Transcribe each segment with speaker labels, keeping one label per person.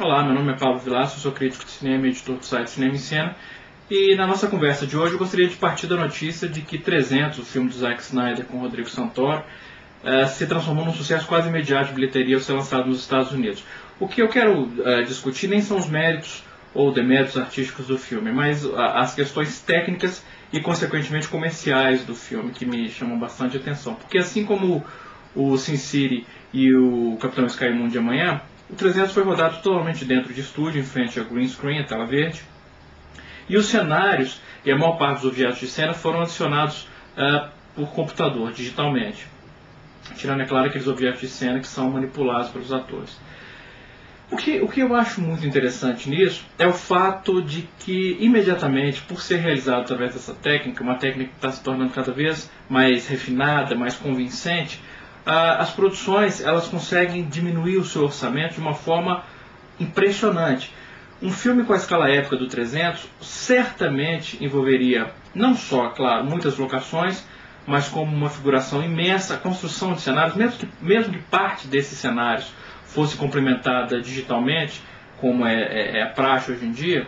Speaker 1: Olá, meu nome é Pablo Vilaça, sou crítico de cinema e editor do site Cinema em Cena. E na nossa conversa de hoje eu gostaria de partir da notícia de que 300, o filme do Zack Snyder com Rodrigo Santoro, se transformou num sucesso quase imediato de bilheteria ao ser lançado nos Estados Unidos. O que eu quero discutir nem são os méritos ou deméritos artísticos do filme, mas as questões técnicas e consequentemente comerciais do filme que me chamam bastante atenção. Porque assim como o Sin City e o Capitão Sky Mundo de Amanhã, o 300 foi rodado totalmente dentro de estúdio, em frente a green screen, a tela verde. E os cenários e a maior parte dos objetos de cena foram adicionados por computador, digitalmente. Tirando, é claro, aqueles objetos de cena que são manipulados pelos atores. O que eu acho muito interessante nisso é o fato de que, imediatamente, por ser realizado através dessa técnica, uma técnica que está se tornando cada vez mais refinada, mais convincente, as produções elas conseguem diminuir o seu orçamento de uma forma impressionante. Um filme com a escala épica do 300 certamente envolveria não só, claro, muitas locações, mas como uma figuração imensa, a construção de cenários, mesmo que parte desses cenários fosse complementada digitalmente, como é a praxe hoje em dia,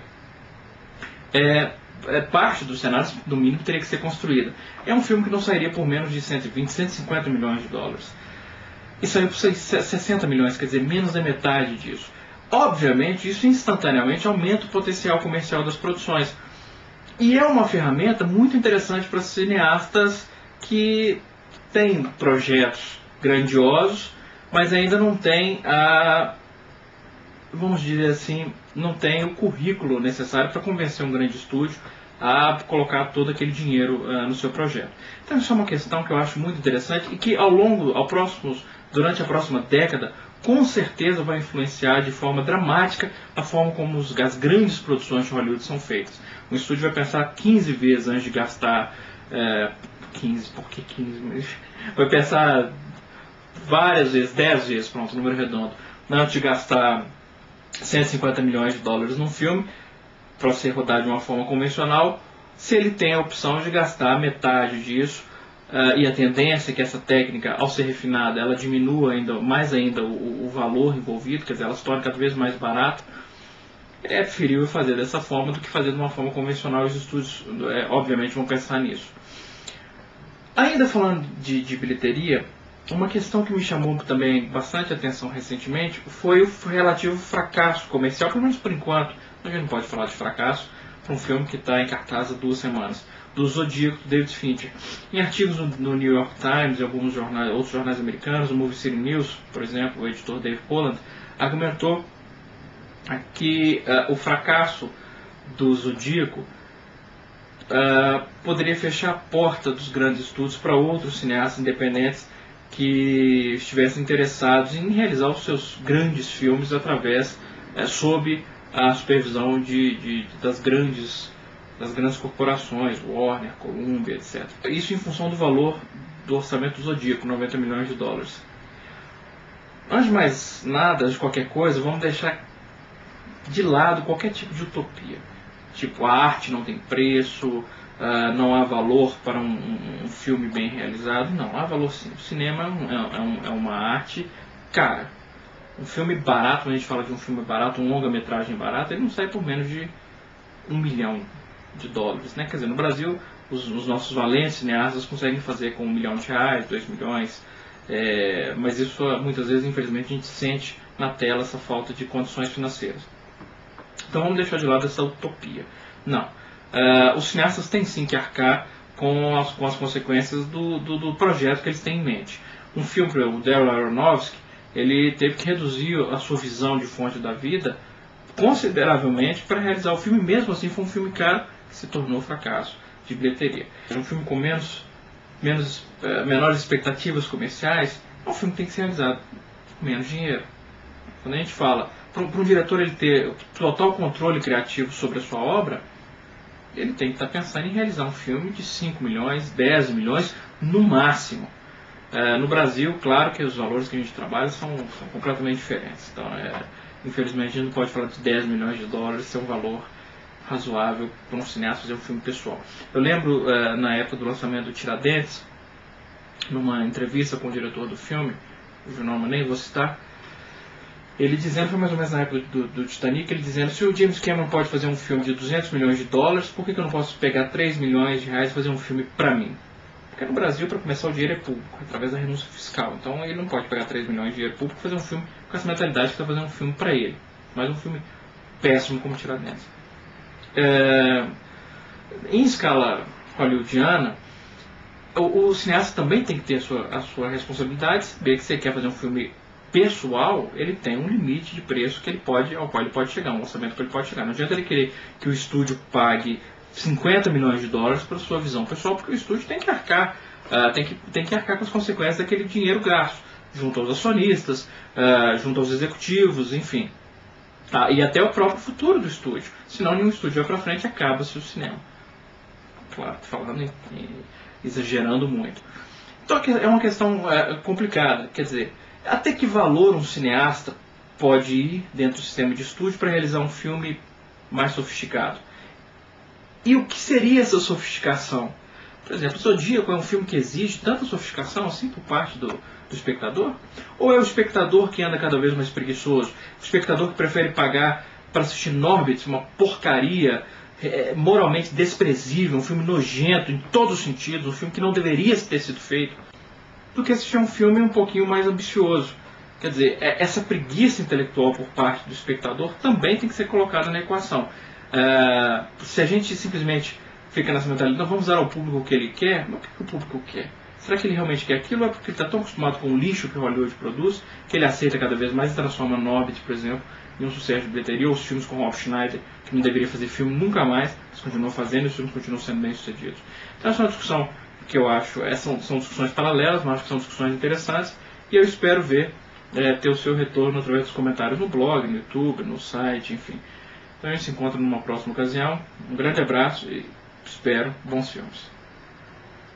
Speaker 1: parte dos cenários, no mínimo, teria que ser construída. É um filme que não sairia por menos de 120, 150 milhões de dólares. E saiu por 60 milhões, quer dizer, menos da metade disso. Obviamente, isso instantaneamente aumenta o potencial comercial das produções. E é uma ferramenta muito interessante para cineastas que têm projetos grandiosos, mas ainda não têm vamos dizer assim, não tem o currículo necessário para convencer um grande estúdio a colocar todo aquele dinheiro no seu projeto. Então isso é uma questão que eu acho muito interessante e que durante a próxima década, com certeza vai influenciar de forma dramática a forma como as grandes produções de Hollywood são feitas. O estúdio vai pensar 15 vezes antes de gastar 15, por que 15? Vai pensar várias vezes, 10 vezes, pronto, número redondo, antes de gastar 150 milhões de dólares num filme para ser rodado de uma forma convencional, se ele tem a opção de gastar metade disso, e a tendência é que essa técnica, ao ser refinada, ela diminua mais ainda o valor envolvido, quer dizer, ela se torna cada vez mais barata. É preferível fazer dessa forma do que fazer de uma forma convencional. Os estúdios obviamente vão pensar nisso. Ainda falando de bilheteria, uma questão que me chamou também bastante atenção recentemente foi o relativo fracasso comercial, pelo menos por enquanto. A gente não pode falar de fracasso para um filme que está em cartaz há 2 semanas, do Zodíaco, do David Fincher. Em artigos no New York Times e alguns outros jornais americanos, o Movie City News, por exemplo, o editor Dave Poland, argumentou que o fracasso do Zodíaco poderia fechar a porta dos grandes estúdios para outros cineastas independentes que estivessem interessados em realizar os seus grandes filmes sob a supervisão das grandes corporações, Warner, Columbia, etc. Isso em função do valor do orçamento do Zodíaco, 90 milhões de dólares. Antes de mais nada, de qualquer coisa, vamos deixar de lado qualquer tipo de utopia. Tipo, a arte não tem preço, não há valor para um filme bem realizado. Não, há valor sim. O cinema é uma arte cara. Um filme barato, quando a gente fala de um filme barato, um longa-metragem barato, ele não sai por menos de $1 milhão, né? Quer dizer, no Brasil, os nossos valentes cineastas conseguem fazer com R$1 milhão, 2 milhões, mas isso muitas vezes, infelizmente, a gente sente na tela essa falta de condições financeiras. Então vamos deixar de lado essa utopia. Não. Os cineastas têm sim que arcar com as consequências do projeto que eles têm em mente. Um filme, o Darren Aronofsky, ele teve que reduzir a sua visão de fonte da vida consideravelmente para realizar o filme. Mesmo assim foi um filme caro que se tornou fracasso de bilheteria. Um filme com menores expectativas comerciais é um filme que tem que ser realizado com menos dinheiro. Quando a gente fala para um diretor ele ter total controle criativo sobre a sua obra, ele tem que estar pensando em realizar um filme de 5 milhões, 10 milhões no máximo. No Brasil, claro que os valores que a gente trabalha são completamente diferentes. Então, infelizmente, a gente não pode falar de 10 milhões de dólares ser um valor razoável para um cineasta fazer um filme pessoal. Eu lembro, na época do lançamento do Tiradentes, numa entrevista com o diretor do filme, cujo nome eu nem vou citar, Ele dizendo, foi mais ou menos na época do Titanic, ele dizendo, se o James Cameron pode fazer um filme de 200 milhões de dólares, por que eu não posso pegar 3 milhões de reais e fazer um filme pra mim? Porque no Brasil, para começar, o dinheiro é público, através da renúncia fiscal. Então ele não pode pegar 3 milhões de dinheiro público e fazer um filme com essa mentalidade que está fazendo um filme para ele. Mas um filme péssimo como Tiradentes. Em escala hollywoodiana, o cineasta também tem que ter a sua responsabilidade, saber que se ele quer fazer um filme pessoal, ele tem um limite de preço ao qual ele pode chegar, um orçamento que ele pode chegar. Não adianta ele querer que o estúdio pague 50 milhões de dólares para sua visão pessoal, porque o estúdio tem que arcar, tem que arcar com as consequências daquele dinheiro gasto, junto aos acionistas, junto aos executivos, enfim. E até o próprio futuro do estúdio. Senão nenhum estúdio vai para frente e acaba-se o cinema. Claro, falando exagerando muito. Então é uma questão complicada, quer dizer, até que valor um cineasta pode ir dentro do sistema de estúdio para realizar um filme mais sofisticado? E o que seria essa sofisticação? Por exemplo, Zodíaco é um filme que exige tanta sofisticação assim por parte do espectador? Ou é o espectador que anda cada vez mais preguiçoso? O espectador que prefere pagar para assistir Norbit, uma porcaria moralmente desprezível, um filme nojento em todos os sentidos, um filme que não deveria ter sido feito, do que assistir um filme um pouquinho mais ambicioso. Quer dizer, essa preguiça intelectual por parte do espectador também tem que ser colocada na equação. Se a gente simplesmente fica nessa mentalidade, não vamos dar ao público o que ele quer, mas o que o público quer? Será que ele realmente quer aquilo ou é porque ele está tão acostumado com o lixo que o Hollywood produz que ele aceita cada vez mais e transforma Norbit, por exemplo, em um sucesso de bilheteria, ou os filmes com Rob Schneider, que não deveria fazer filme nunca mais, mas continuam fazendo e os filmes continuam sendo bem sucedidos. Então essa é uma discussão que eu acho, são discussões paralelas, mas acho que são discussões interessantes e eu espero ter o seu retorno através dos comentários no blog, no YouTube, no site, enfim. Então a gente se encontra numa próxima ocasião. Um grande abraço e espero bons filmes.